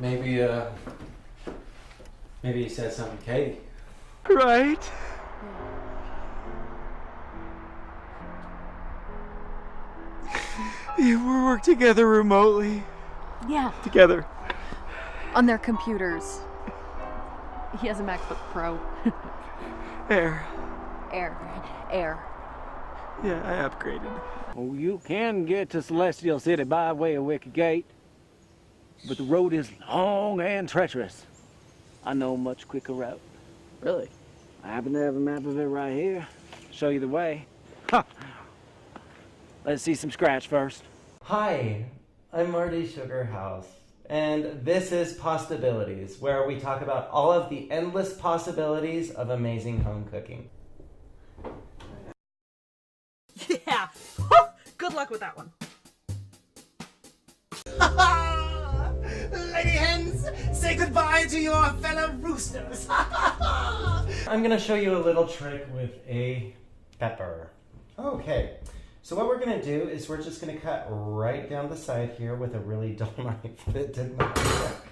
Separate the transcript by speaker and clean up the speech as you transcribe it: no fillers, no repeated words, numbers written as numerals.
Speaker 1: Maybe he said something to Katie.
Speaker 2: Right? Yeah, we work together remotely.
Speaker 3: Yeah,
Speaker 2: Together.
Speaker 3: on their computers. He has a MacBook Pro.
Speaker 2: Air.
Speaker 3: Air.
Speaker 2: Yeah, I upgraded.
Speaker 4: Oh, you can get to Celestial City by way of Wicket Gate, but the road is long and treacherous. I know a much quicker route.
Speaker 3: Really?
Speaker 4: I happen to have a map of it right here. Show you the way. Ha! Let's see some scratch first.
Speaker 1: Hi, I'm Marty Sugarhouse, and this is Possibilities, where we talk about all of the endless possibilities of amazing home cooking.
Speaker 5: Yeah. Good luck with that one.
Speaker 6: Lady hens, say goodbye to your fellow roosters.
Speaker 1: I'm gonna show you a little trick with a pepper. Okay, so what we're gonna do is we're just gonna cut right down the side here with a really dull knife that did not work.